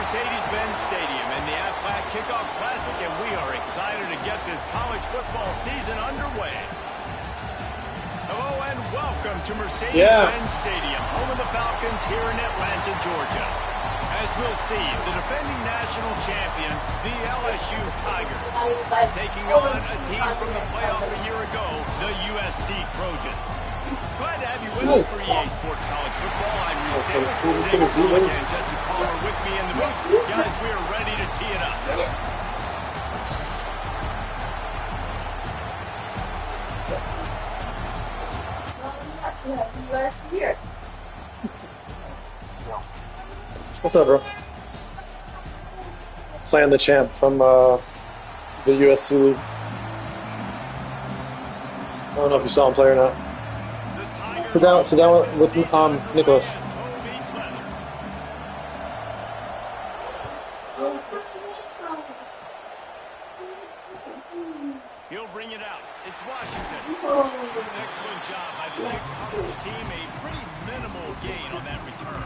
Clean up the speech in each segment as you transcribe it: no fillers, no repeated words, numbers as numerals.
Mercedes-Benz Stadium in the Aflac Kickoff Classic, and we are excited to get this college football season underway. Hello and welcome to Mercedes-Benz Stadium, home of the Falcons here in Atlanta, Georgia. As we'll see, the defending national champions, the LSU Tigers, taking on a team from the playoff a year ago, the USC Trojans. Glad to have you with us for EA Sports College Football. I'm Reese Davis, and Jesse Palmer with me in the booth. Guys, we are ready to tee it up. Here. What's up, bro? Playing the champ from the USC League. I don't know if you saw him play or not. Sit down with Nicholas. He'll bring it out. It's Washington. Excellent job by the next coverage team. A pretty minimal gain on that return.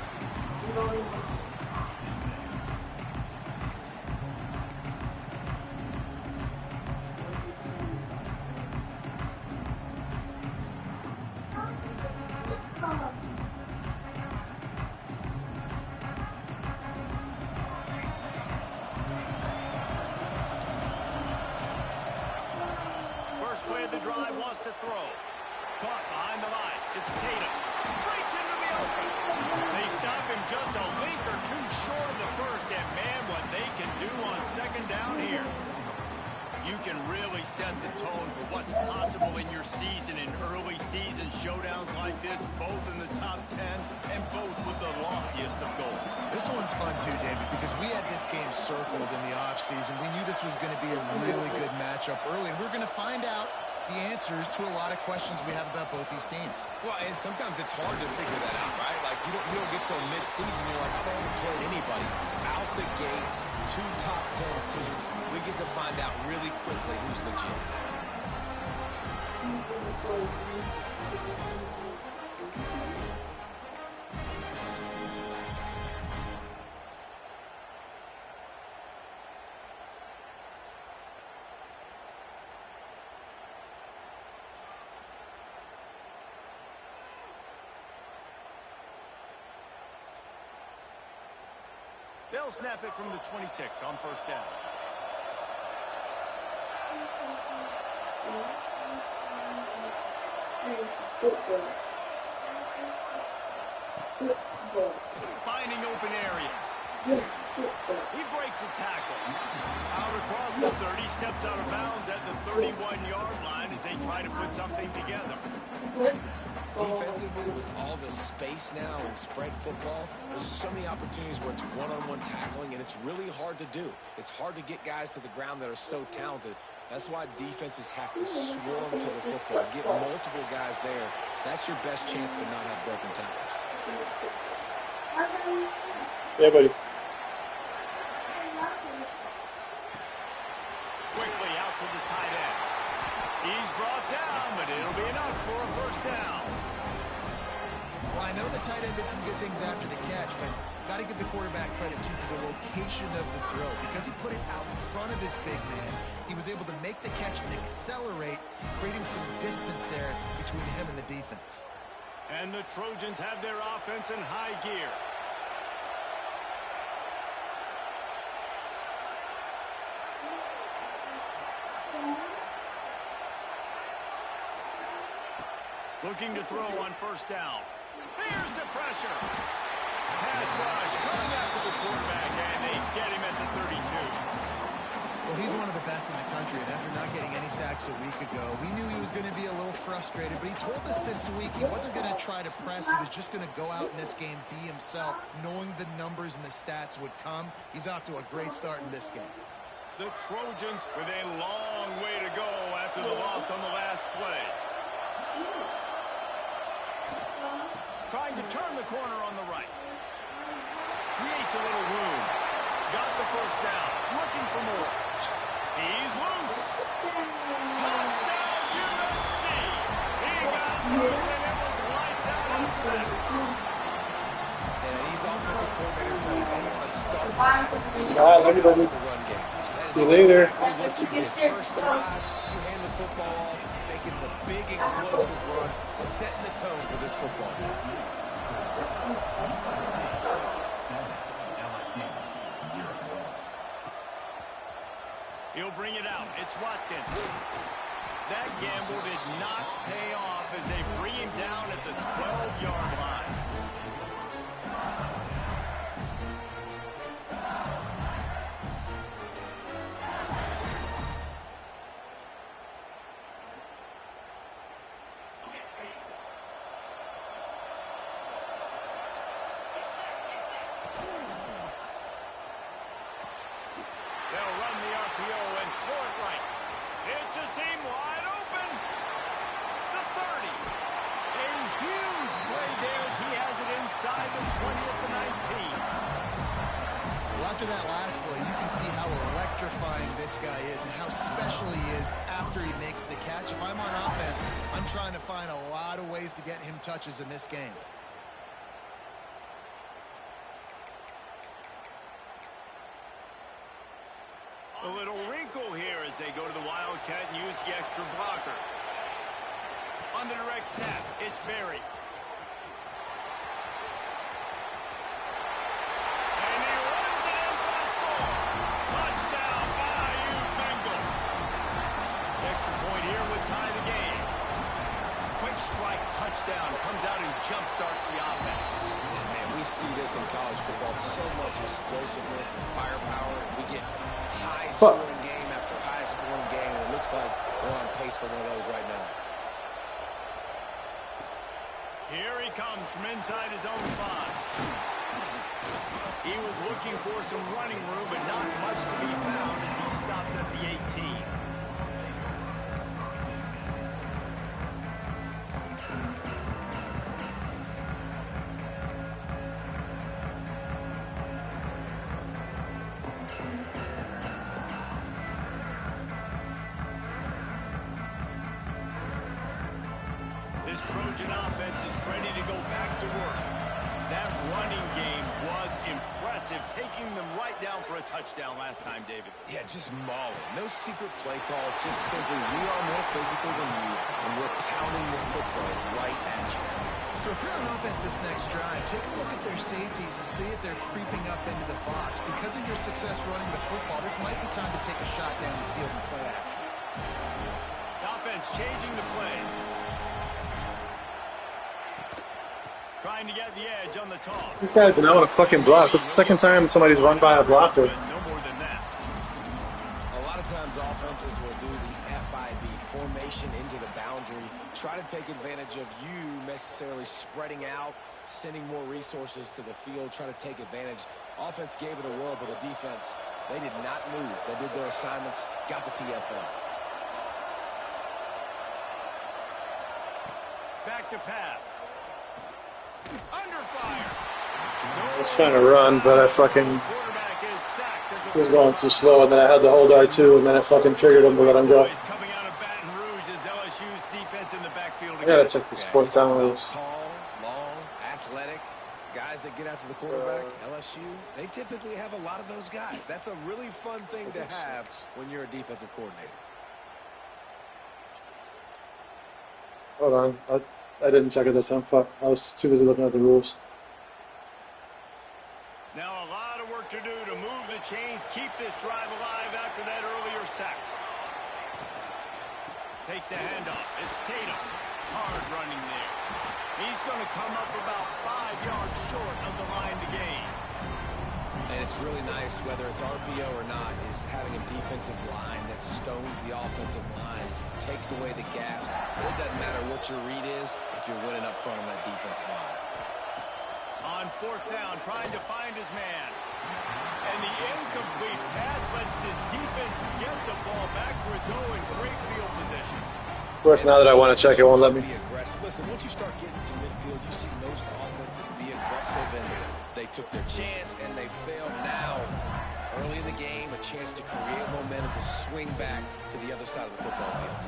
First play of the drive wants to throw. Caught behind the line. It's Tatum. Breaks into the open. They stop him just a link or two short of the first, and man, what they can do on second down here. You can really set the tone for what's possible in your season in early season showdowns like this, both in the top 10 and both with the loftiest of goals. This one's fun too, David, because we had this game circled in the offseason. We knew this was going to be a really good matchup early, and we're going to find out the answers to a lot of questions we have about both these teams. Well, and sometimes it's hard to figure that out, right? Like, you don't get till mid-season, you're like, oh, they haven't played anybody. Out the gates, 2 top 10 teams, we get to find out really quickly who's legit. They'll snap it from the 26 on first down. Finding open areas. He breaks a tackle. Out across the 30, steps out of bounds at the 31-yard line as they try to put something together. Defensively, with all the space now in spread football, there's so many opportunities where it's one-on-one tackling, and it's really hard to do. It's hard to get guys to the ground that are so talented. That's why defenses have to swarm to the football, get multiple guys there. That's your best chance to not have broken tackles. Yeah, buddy. Quickly out to the tight end. He's brought down, but it'll be enough for a first down. Well, I know the tight end did some good things after the catch, but got to give the quarterback credit, too, for the location of the throw. Because he put it out in front of his big man, he was able to make the catch and accelerate, creating some distance there between him and the defense. And the Trojans have their offense in high gear. Looking to throw on first down. Here's the pressure. Pass rush coming after the quarterback, and they get him at the 32. Well, he's one of the best in the country, and after not getting any sacks a week ago, we knew he was going to be a little frustrated, but he told us this week he wasn't going to try to press. He was just going to go out in this game, be himself, knowing the numbers and the stats would come. He's off to a great start in this game. The Trojans with a long way to go after the loss on the last play. Trying to turn the corner on the right. Creates a little room. Got the first down. Looking for more. He's loose. Touchdown, USC. He got loose, and it was lights out after that. And he's these offensive coordinators tell you they want to start the run game. See you later. What you did first drive, you hand the football off, making the big explosive run, setting the tone for this football game. He'll bring it out. It's Watkins. That gamble did not pay off as they bring him down at the 12-yard line. They'll run the RPO and throw it right. It's a seam wide open. The 30. A huge play there as he has it inside the 20 at the 19. Well, after that last play, you can see how electrifying this guy is and how special he is after he makes the catch. If I'm on offense, I'm trying to find a lot of ways to get him touches in this game. A little wrinkle here as they go to the Wildcat and use the extra blocker. On the direct snap, it's Berry. And he runs it in for the score. Touchdown, Bayou Bengals. Extra point here would tie the game. Quick strike touchdown comes out and jumpstarts the offense. And man, we see this in college football, so much explosiveness and firepower, and we get high-scoring game after high-scoring game, and it looks like we're on pace for one of those right now. Here he comes from inside his own 5. He was looking for some running room, but not much to be found as he stopped at the 18. This Trojan offense is ready to go back to work. That running game was impressive, taking them right down for a touchdown last time, David. Yeah, just mauling. No secret play calls, just simply we are more physical than you, and we're pounding the football right at you. So if you're on offense this next drive, take a look at their safeties and see if they're creeping up into the box. Because of your success running the football, this might be time to take a shot down the field and play action. The offense changing the play. Trying to get the edge on the toss. These guys do not want to fucking block. This is the second time somebody's run by a blocker. No more than that. A lot of times offenses will do the FIB, formation into the boundary, try to take advantage of you necessarily spreading out, sending more resources to the field, try to take advantage. Offense gave it a whirl, but the defense, they did not move. They did their assignments, got the TFL. Back to pass. Under fire. I was trying to run, but I fucking was going too slow, and then I had to hold R2, and then it fucking triggered him to let him go. Coming out of Baton Rouge as LSU's defense in the backfield. I gotta check this fourth down wheels. Tall, long, athletic guys that get after the quarterback. LSU, they typically have a lot of those guys. That's a really fun thing to have when you're a defensive coordinator. Hold on. I didn't check it that time. Fuck. I was too busy looking at the rules. Now a lot of work to do to move the chains, keep this drive alive after that earlier sack. Takes the handoff. It's Tatum. Hard running there. He's going to come up about 5 yards short of the line to gain. And it's really nice, whether it's RPO or not, is having a defensive line that stones the offensive line, takes away the gaps. It doesn't matter what your read is if you're winning up front on that defensive line. On fourth down, trying to find his man. And the incomplete pass lets this defense get the ball back for its own great field position. Of course, now that I want to check, it won't let me. Be aggressive. Listen, once you start getting to midfield, you see most offenses be aggressive, and they took their chance, and they failed now. Early in the game, a chance to create momentum to swing back to the other side of the football field.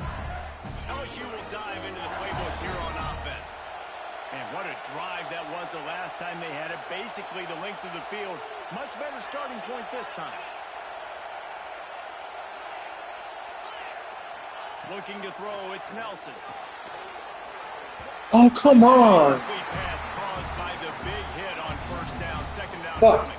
LSU will dive into the playbook here on offense. And what a drive that was the last time they had it. Basically the length of the field. Much better starting point this time. Looking to throw, it's Nelson. Oh, come on. Pass caused by the big hit on first down, second down Fuck. coming.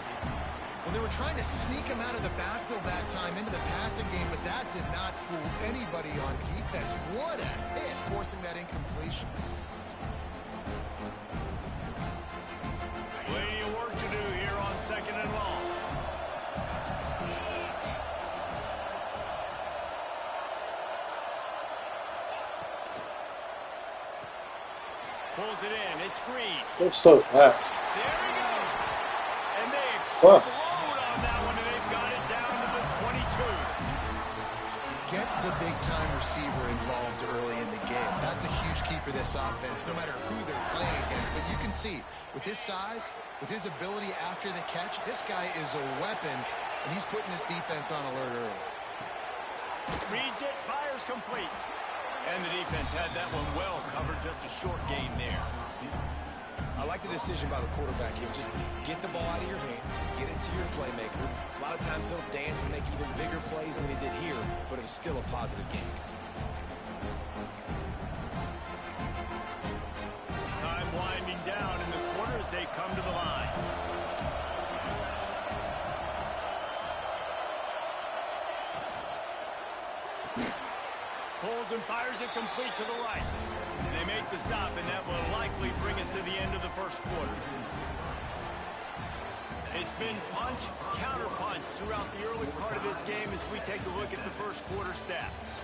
Well, they were trying to sneak him out of the backfield that time into the passing game, but that did not fool anybody on defense. What a hit, forcing that incompletion. Plenty of work to do here on second and long. Pulls it in. It's Green. They're so fast. There he goes. And they explode on that one, and they've got it down to the 22. Get the big-time receiver involved early in the game. That's a huge key for this offense, no matter who they're playing against. But you can see, with his size, with his ability after the catch, this guy is a weapon, and he's putting this defense on alert early. Reads it, fires complete. And the defense had that one well covered, just a short gain there. I like the decision by the quarterback here. Just get the ball out of your hands, get it to your playmaker. A lot of times he'll dance and make even bigger plays than he did here, but it was still a positive game. Time winding down in the quarter as they come to the line. Pulls and fires it complete to the right. They make the stop, and that will likely bring us to the end of the first quarter. It's been punch, counter-punch throughout the early part of this game as we take a look at the first quarter stats.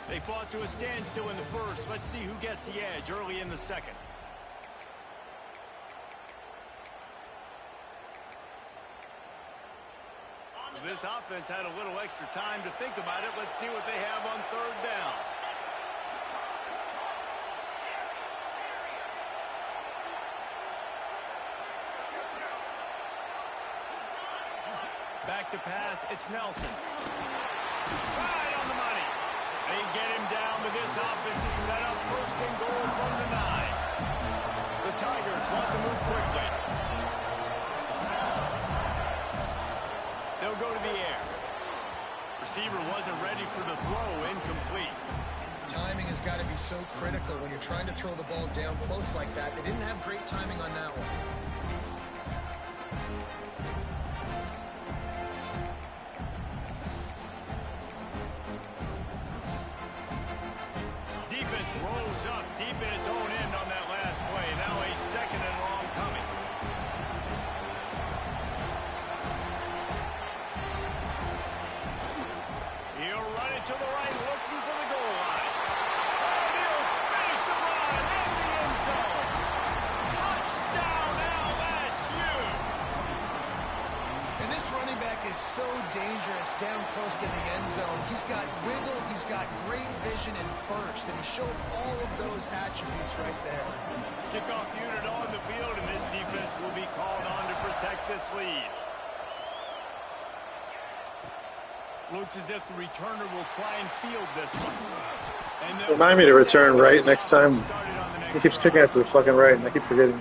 They fought to a standstill in the first. Let's see who gets the edge early in the second. This offense had a little extra time to think about it. Let's see what they have on third down. Back to pass, it's Nelson. Right on the money. They get him down, but this offense is set up first and goal from the 9. The Tigers want to move quickly. They'll go to the air. Receiver wasn't ready for the throw, incomplete. Timing has got to be so critical when you're trying to throw the ball down close like that. They didn't have great timing on that one. Defense rolls up deep in its own end on that last play. Now a second and long coming. He'll run it to the right, looking for the goal line. And he'll finish the run in the end zone. Touchdown, LSU! And this running back is so dangerous down close to the end zone. He's got wiggle, he's got great vision and burst, and he showed all of those attributes right there. Kickoff unit on the field, and this defense will be called on to protect this lead. Looks as if the returner will try and field this one. Remind me to return right next time. He keeps kicking us to the fucking right, and I keep forgetting.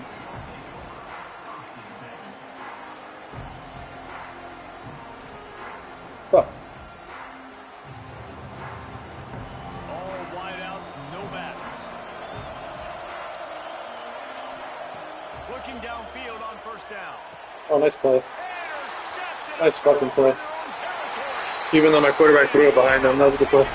Fuck. All wideouts, no bats. Looking downfield on first down. Oh, nice play. Intercepted. Nice fucking play. Their own territory. Even though my quarterback threw it behind him, that was a good play. Look,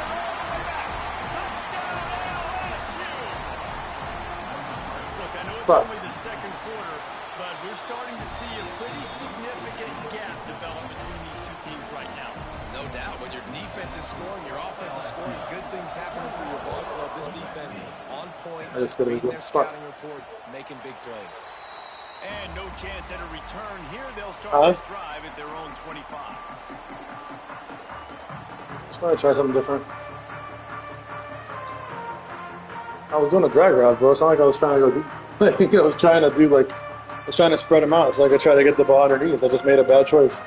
I know it's Fuck. only the second quarter, but we're starting to see a pretty significant gap develop between these two teams right now. No doubt, when your defense is scoring, your offense is scoring, good things happening for your ball club. This defense on point, I just did a reading good their spot. scouting report, making big plays. And no chance at a return here. They'll start this drive at their own 25. Just want to try something different. I was doing a drag route, bro. It's not like I was trying to go do. I was trying to spread them out so I could try to get the ball underneath. I just made a bad choice.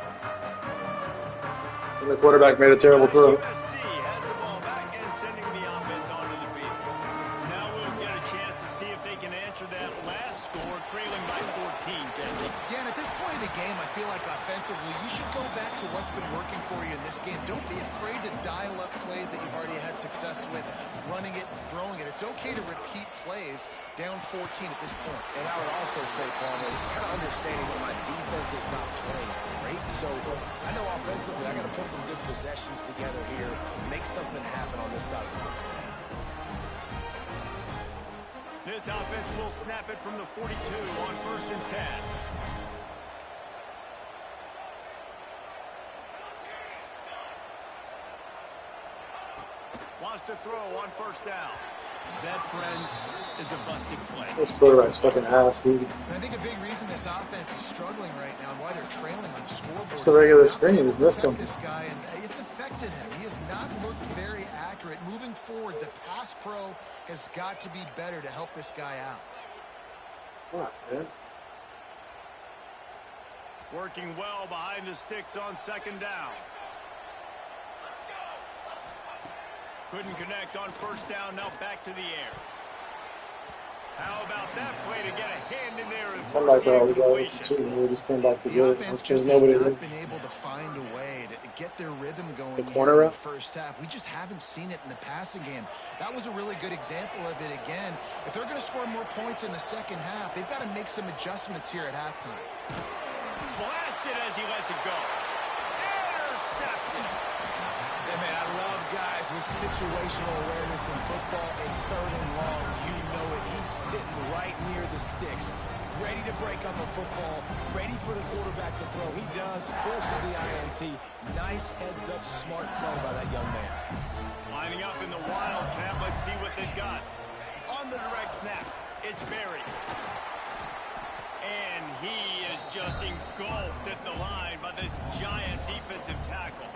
And the quarterback made a terrible throw. USC has the ball back and sending the offense onto the field. Now we'll get a chance to see if they can answer that last Jesse. Yeah, and at this point in the game, I feel like offensively, you should go back to what's been working for you in this game. Don't be afraid to dial up plays that you've already had success with, running it and throwing it. It's okay to repeat plays down 14 at this point. And I would also say, Palmer, kind of understanding that my defense is not playing great. So I know offensively I got to put some good possessions together here, make something happen on this side of the football. This offense will snap it from the 42 on 1st and 10. Wants to throw on 1st down. That, friends, is a busting play. This quarterback's fucking ass, dude. And I think a big reason this offense is struggling right now and why they're trailing on the scoreboard. It's the regular screen. He's missed him. This guy, and it's affected him. He has not looked very accurate. Moving forward, the pass pro has got to be better to help this guy out. Fuck, man. Working well behind the sticks on 2nd down. Couldn't connect on 1st down. Now back to the air. How about that play to get a hand in there and force the incompletion? We just came back to The good. offense There's just nobody has there. not been able to find a way to get their rhythm going The here corner in the route? first half. We just haven't seen it in the passing game. That was a really good example of it again. If they're going to score more points in the second half, they've got to make some adjustments here at halftime. Blasted as he lets it go. Intercepted. Yeah, man, I love guys with situational awareness in football. It's 3rd and long. You know it. He's sitting right near the sticks, ready to break on the football, ready for the quarterback to throw. He does, forces the INT. Nice heads-up, smart play by that young man. Lining up in the Wildcat. Let's see what they've got. On the direct snap, it's Berry. And he is just engulfed at the line by this giant defensive tackle.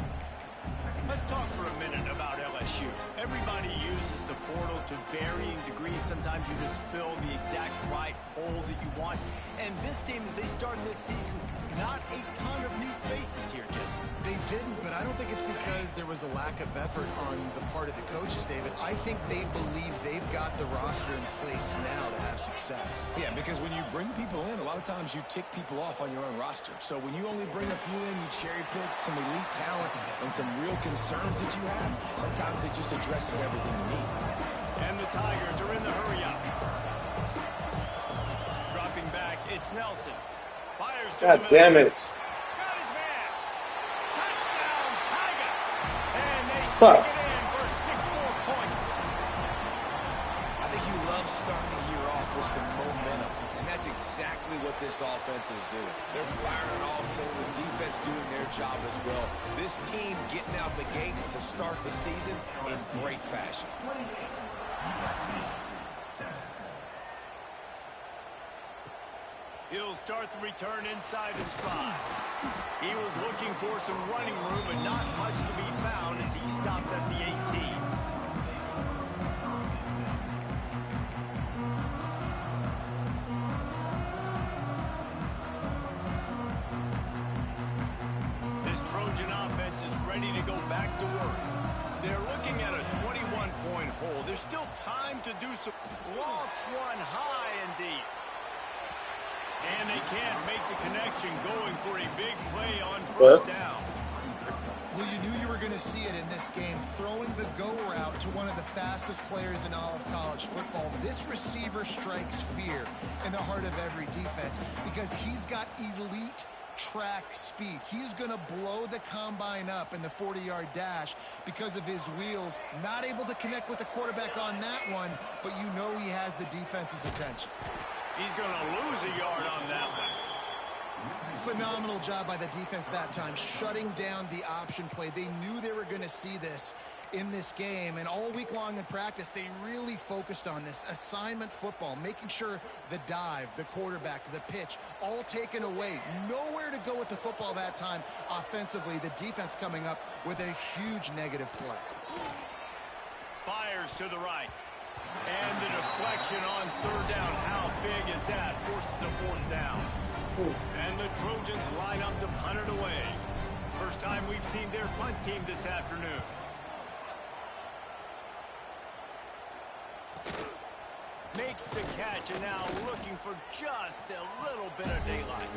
Let's talk for a minute about LSU. Everybody uses the portal to varying degrees. Sometimes you just fill the exact right hole that you want. And this team, as they start this season, not a ton of new faces here, Jesse. They didn't, but I don't think it's because there was a lack of effort on the part of the coaches, David. I think they believe they've got the roster in place now to have success. Yeah, because when you bring people in, a lot of times you tick people off on your own roster. So when you only bring a few in, you cherry pick some elite talent and some real concerns that you have, sometimes it just addresses everything you need. And the Tigers are in the hurry-up. Dropping back, it's Nelson. Fires to God the damn middle. it. Got his man. Touchdown, Tigers. And they Fuck. take it in for 6 more points. I think you love starting the year off with some momentum, and that's exactly what this offense is doing. They're firing on all cylinders, defense doing their job as well. This team getting out the gates to start the season in great fashion. He'll start the return inside his spot. He was looking for some running room, but not much to be found as he stopped at the 18. This Trojan offense is ready to go back to work. They're looking at a 21-point hole. There's still time to do some. Lofts one high and deep. And they can't make the connection, going for a big play on 1st down. Well, you knew you were going to see it in this game, throwing the go route to one of the fastest players in all of college football. This receiver strikes fear in the heart of every defense because he's got elite track speed. He's going to blow the combine up in the 40-yard dash because of his wheels. Not able to connect with the quarterback on that one, but you know he has the defense's attention. He's going to lose a yard on that one. Phenomenal job by the defense that time, shutting down the option play. They knew they were going to see this in this game, and all week long in practice, they really focused on this assignment football, making sure the dive, the quarterback, the pitch, all taken away. Nowhere to go with the football that time offensively. The defense coming up with a huge negative play. Fires to the right. And the deflection on 3rd down. How big is that? Forces a 4th down. And the Trojans line up to punt it away. First time we've seen their punt team this afternoon. Makes the catch, and now looking for just a little bit of daylight.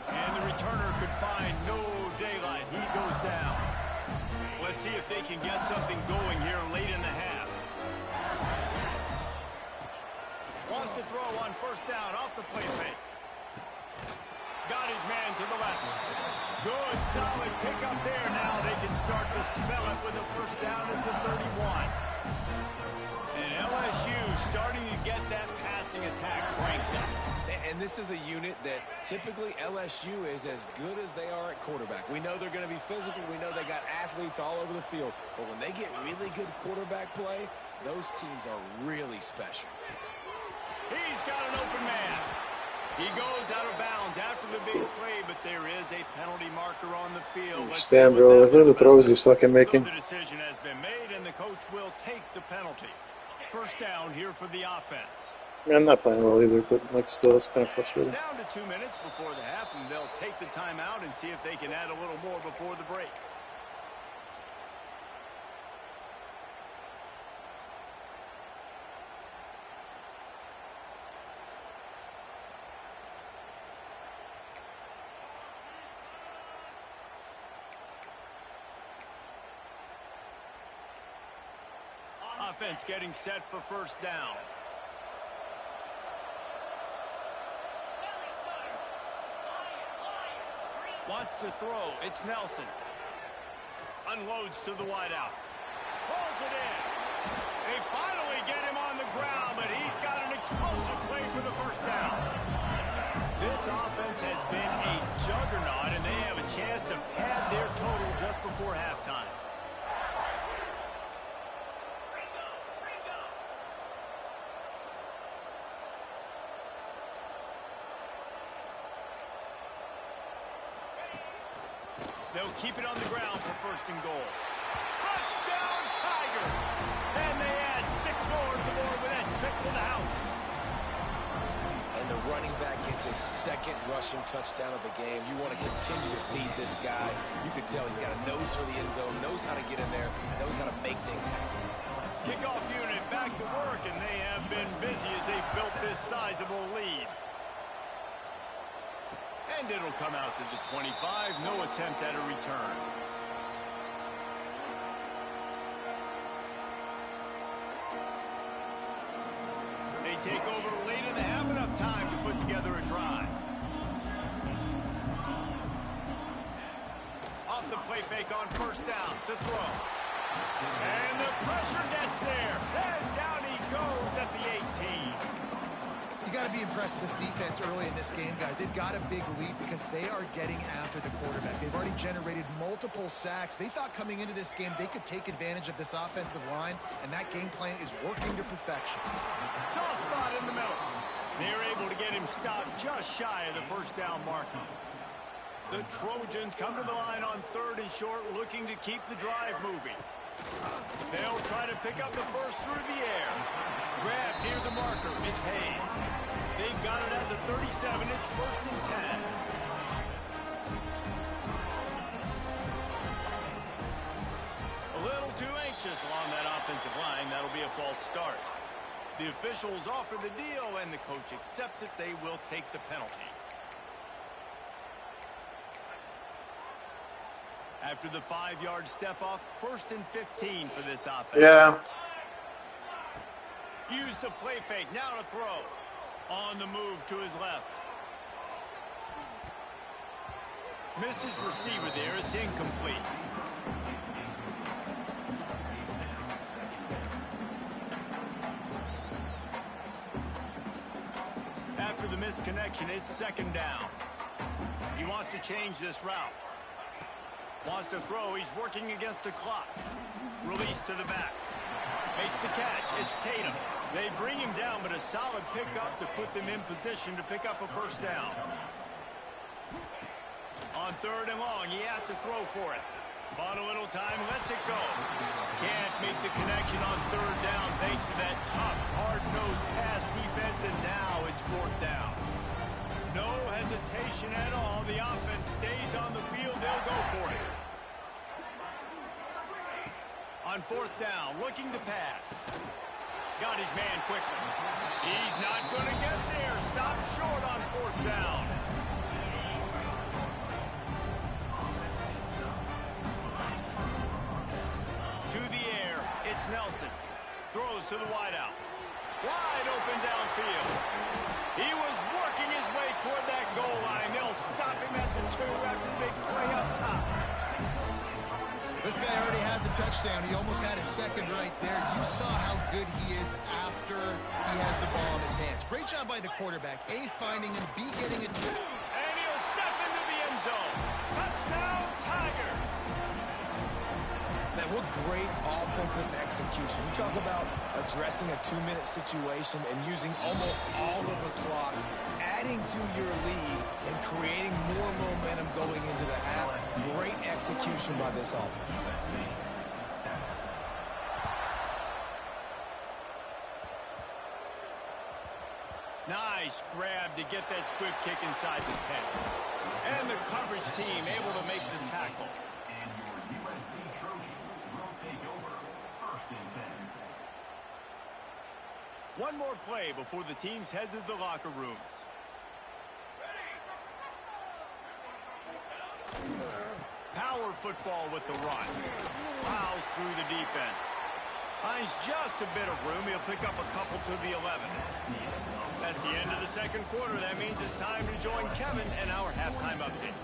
And the returner could find no daylight. He goes down. Let's see if they can get something going here late in the half. Wants to throw on first down off the play fake. Got his man to the left. Good, solid pickup there. Now they can start to smell it with a first down at the 31. And LSU starting to get that passing attack cranked up. And this is a unit that typically LSU is as good as they are at quarterback. We know they're going to be physical. We know they got athletes all over the field. But when they get really good quarterback play, those teams are really special. He's got an open man. He goes out of bounds after the big play, but there is a penalty marker on the field. Stand, bro. Look at the throws he's fucking making. So the decision has been made, and the coach will take the penalty. First down here for the offense. I mean, I'm not playing well either, but like still, it's kind of frustrating. Down to 2 minutes before the half, and they'll take the timeout and see if they can add a little more before the break. Offense getting set for first down. Wants to throw. It's Nelson. Unloads to the wideout. Pulls it in. They finally get him on the ground, but he's got an explosive play for the first down. This offense has been a juggernaut, and they have a chance to pad their total just before halftime. They'll keep it on the ground for first and goal. Touchdown, Tiger! And they add 6 more to the board with that trip to the house. And the running back gets his second rushing touchdown of the game. You want to continue to feed this guy. You can tell he's got a nose for the end zone, knows how to get in there, knows how to make things happen. Kickoff unit back to work, and they have been busy as they built this sizable lead. And it'll come out to the 25. No attempt at a return. They take over late in the half, enough time to put together a drive. Off the play fake on first down to throw. And the pressure gets there. And down he goes at the 18. You got to be impressed with this defense early in this game, guys. They've got a big lead because they are getting after the quarterback. They've already generated multiple sacks. They thought coming into this game they could take advantage of this offensive line, and that game plan is working to perfection. Soft spot in the middle. They're able to get him stopped just shy of the first down marker. The Trojans come to the line on third and short, looking to keep the drive moving. They'll try to pick up the first through the air. Grab near the marker. It's Hayes. They've got it at the 37. It's first and 10. A little too anxious along that offensive line. That'll be a false start. The officials offer the deal, and the coach accepts it. They will take the penalty. After the 5-yard step off, first and 15 for this offense. Yeah. Use the play fake. Now to throw. On the move to his left. Missed his receiver there. It's incomplete. After the missed connection, it's second down. He wants to change this route. Wants to throw. He's working against the clock. Release to the back. Makes the catch. It's Tatum. They bring him down, but a solid pickup to put them in position to pick up a first down. On third and long, he has to throw for it. Bought a little time, lets it go. Can't make the connection on third down thanks to that tough, hard-nosed pass defense, and now it's fourth down. No hesitation at all. The offense stays on the field. They'll go for it. On fourth down, looking to pass. Got his man quickly. He's not going to get there. Stop short on 4th down. To the air, it's Nelson. Throws to the wideout. Wide open downfield. He was working his way toward that goal line. They'll stop him at the 2 after the big play up top. This guy already has a touchdown. He almost had his second right there. You saw how good he is after he has the ball in his hands. Great job by the quarterback. A, finding him. B, getting it to him. And he'll step into the end zone. Touchdown, Tigers. Man, what great offensive execution. You talk about addressing a 2-minute situation and using almost all of the clock, adding to your lead and creating more momentum going into the half. Great execution by this offense. Nice grab to get that squib kick inside the 10. And the coverage team able to make the tackle. And your USC Trojans will take over 1st and 10. One more play before the teams head to the locker rooms. Power football with the run. Plows through the defense. Finds just a bit of room. He'll pick up a couple to the 11. That's the end of the 2nd quarter. That means it's time to join Kevin and our halftime update.